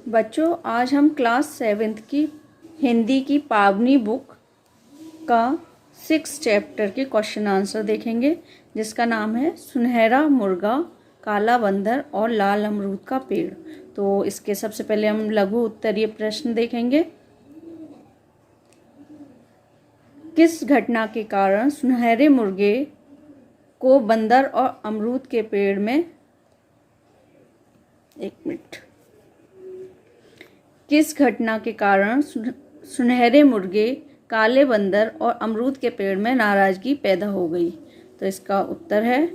बच्चों, आज हम क्लास 7th की हिंदी की पावनी बुक का 6 चैप्टर के क्वेश्चन आंसर देखेंगे, जिसका नाम है सुनहरा मुर्गा, काला बंदर और लाल अमरूद का पेड़। तो इसके सबसे पहले हम लघु उत्तरीय प्रश्न देखेंगे। किस घटना के कारण सुनहरे मुर्गे को बंदर और अमरूद के पेड़ में किस घटना के कारण सुनहरे मुर्गे, काले बंदर और अमरूद के पेड़ में नाराजगी पैदा हो गई? तो इसका उत्तर है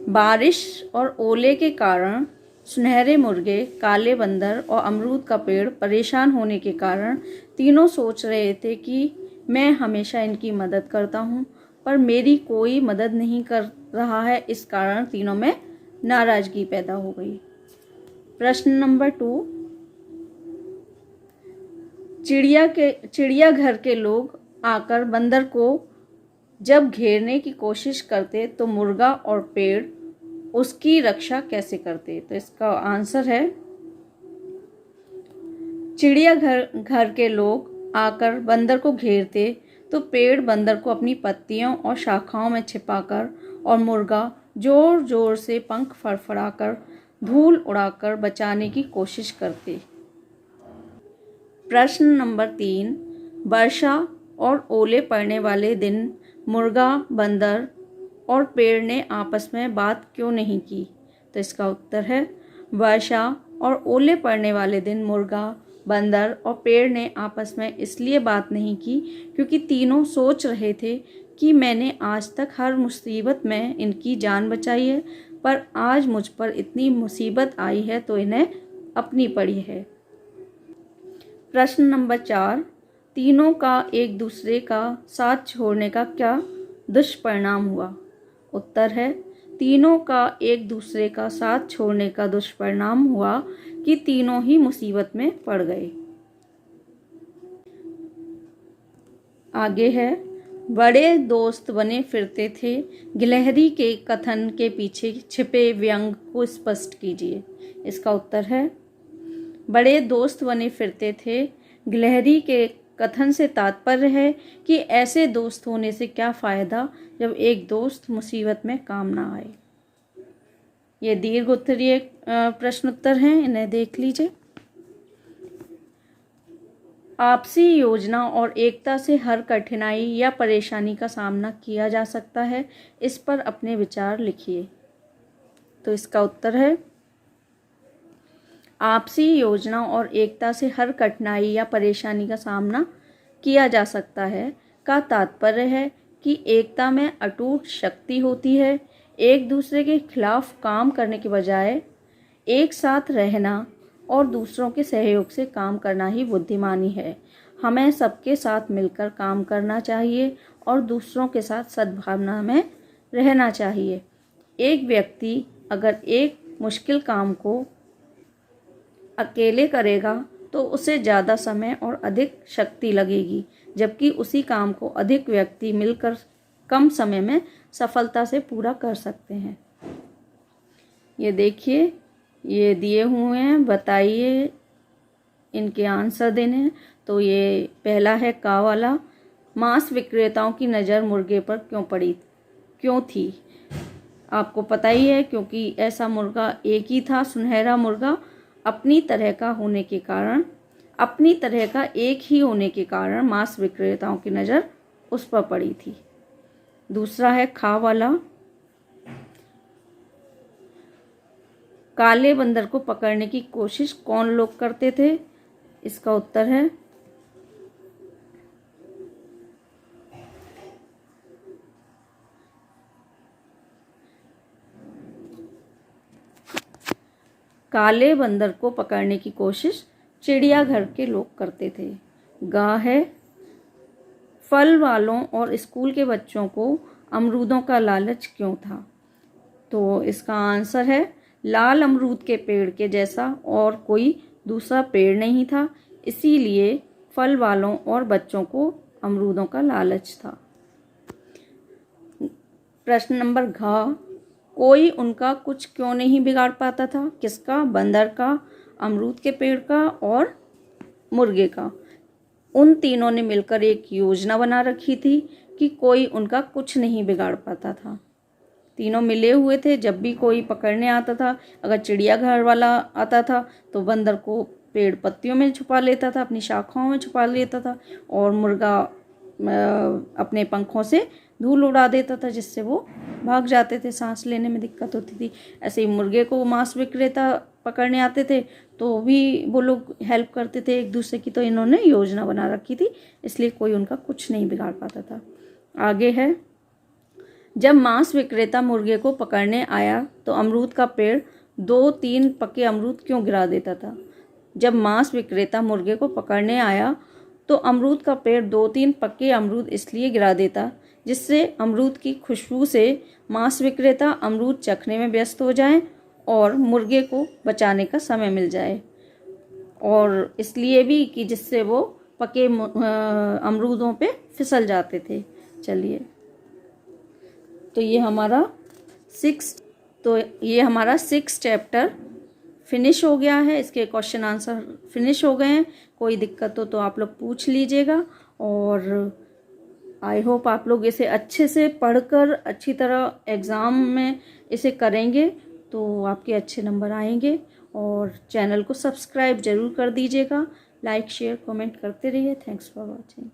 बारिश और ओले के कारण सुनहरे मुर्गे, काले बंदर और अमरूद का पेड़ परेशान होने के कारण तीनों सोच रहे थे कि मैं हमेशा इनकी मदद करता हूँ, पर मेरी कोई मदद नहीं कर रहा है। इस कारण तीनों में नाराजगी पैदा हो गई। प्रश्न नंबर 2, चिड़ियाघर के लोग आकर बंदर को जब घेरने की कोशिश करते तो मुर्गा और पेड़ उसकी रक्षा कैसे करते? तो इसका आंसर है चिड़ियाघर के लोग आकर बंदर को घेरते तो पेड़ बंदर को अपनी पत्तियों और शाखाओं में छिपाकर और मुर्गा जोर जोर से पंख फड़फड़ाकर धूल उड़ाकर बचाने की कोशिश करते। प्रश्न नंबर 3, वर्षा और ओले पड़ने वाले दिन मुर्गा, बंदर और पेड़ ने आपस में बात क्यों नहीं की? तो इसका उत्तर है वर्षा और ओले पड़ने वाले दिन मुर्गा, बंदर और पेड़ ने आपस में इसलिए बात नहीं की क्योंकि तीनों सोच रहे थे कि मैंने आज तक हर मुसीबत में इनकी जान बचाई है, पर आज मुझ पर इतनी मुसीबत आई है तो इन्हें अपनी पड़ी है। प्रश्न नंबर 4, तीनों का एक दूसरे का साथ छोड़ने का क्या दुष्परिणाम हुआ? उत्तर है तीनों का एक दूसरे का साथ छोड़ने का दुष्परिणाम हुआ कि तीनों ही मुसीबत में पड़ गए। आगे है, बड़े दोस्त बने फिरते थे, गिलहरी के कथन के पीछे छिपे व्यंग को स्पष्ट कीजिए। इसका उत्तर है बड़े दोस्त बने फिरते थे, गिलहरी के कथन से तात्पर्य है कि ऐसे दोस्त होने से क्या फ़ायदा जब एक दोस्त मुसीबत में काम ना आए। ये दीर्घ उत्तरीय प्रश्नोत्तर हैं, इन्हें देख लीजिए। आपसी योजना और एकता से हर कठिनाई या परेशानी का सामना किया जा सकता है, इस पर अपने विचार लिखिए। तो इसका उत्तर है आपसी योजना और एकता से हर कठिनाई या परेशानी का सामना किया जा सकता है का तात्पर्य है कि एकता में अटूट शक्ति होती है। एक दूसरे के खिलाफ काम करने के बजाय एक साथ रहना और दूसरों के सहयोग से काम करना ही बुद्धिमानी है। हमें सबके साथ मिलकर काम करना चाहिए और दूसरों के साथ सद्भावना में रहना चाहिए। एक व्यक्ति अगर एक मुश्किल काम को अकेले करेगा तो उसे ज़्यादा समय और अधिक शक्ति लगेगी, जबकि उसी काम को अधिक व्यक्ति मिलकर कम समय में सफलता से पूरा कर सकते हैं। ये देखिए, ये दिए हुए हैं, बताइए इनके आंसर देने हैं। तो ये पहला है का वाला, मांस विक्रेताओं की नज़र मुर्गे पर क्यों थी? आपको पता ही है, क्योंकि ऐसा मुर्गा एक ही था, सुनहरा मुर्गा, अपनी तरह का एक ही होने के कारण मांस विक्रेताओं की नज़र उस पर पड़ी थी। दूसरा है खा वाला, काले बंदर को पकड़ने की कोशिश कौन लोग करते थे? इसका उत्तर है काले बंदर को पकड़ने की कोशिश चिड़ियाघर के लोग करते थे। गा है, फल वालों और स्कूल के बच्चों को अमरूदों का लालच क्यों था? तो इसका आंसर है लाल अमरूद के पेड़ के जैसा और कोई दूसरा पेड़ नहीं था, इसीलिए फल वालों और बच्चों को अमरूदों का लालच था। प्रश्न नंबर घ, कोई उनका कुछ क्यों नहीं बिगाड़ पाता था? किसका? बंदर का। अमरूद के पेड़ का और मुर्गे का। उन तीनों ने मिलकर एक योजना बना रखी थी कि कोई उनका कुछ नहीं बिगाड़ पाता था। तीनों मिले हुए थे। जब भी कोई पकड़ने आता था, अगर चिड़ियाघर वाला आता था तो बंदर को पेड़ पत्तियों में छुपा लेता था, अपनी शाखाओं में छुपा लेता था, और मुर्गा अपने पंखों से धूल उड़ा देता था, जिससे वो भाग जाते थे, सांस लेने में दिक्कत होती थी। ऐसे ही मुर्गे को मांस विक्रेता पकड़ने आते थे तो भी वो लोग हेल्प करते थे एक दूसरे की। तो इन्होंने योजना बना रखी थी, इसलिए कोई उनका कुछ नहीं बिगाड़ पाता था। आगे है, जब मांस विक्रेता मुर्गे को पकड़ने आया तो अमरूद का पेड़ 2-3 पके अमरूद क्यों गिरा देता था। जब मांस विक्रेता मुर्गे को पकड़ने आया तो अमरूद का पेड़ 2-3 पके अमरूद इसलिए गिरा देता जिससे अमरूद की खुशबू से मांस विक्रेता अमरूद चखने में व्यस्त हो जाए और मुर्गे को बचाने का समय मिल जाए, और इसलिए भी कि जिससे वो पके अमरूदों पे फिसल जाते थे। चलिए, तो ये हमारा 6 चैप्टर फिनिश हो गया है। इसके क्वेश्चन आंसर फिनिश हो गए हैं। कोई दिक्कत हो तो आप लोग पूछ लीजिएगा, और आई होप आप लोग इसे अच्छे से पढ़कर अच्छी तरह एग्ज़ाम में इसे करेंगे तो आपके अच्छे नंबर आएंगे। और चैनल को सब्सक्राइब ज़रूर कर दीजिएगा, लाइक शेयर कमेंट करते रहिए। Thanks for watching.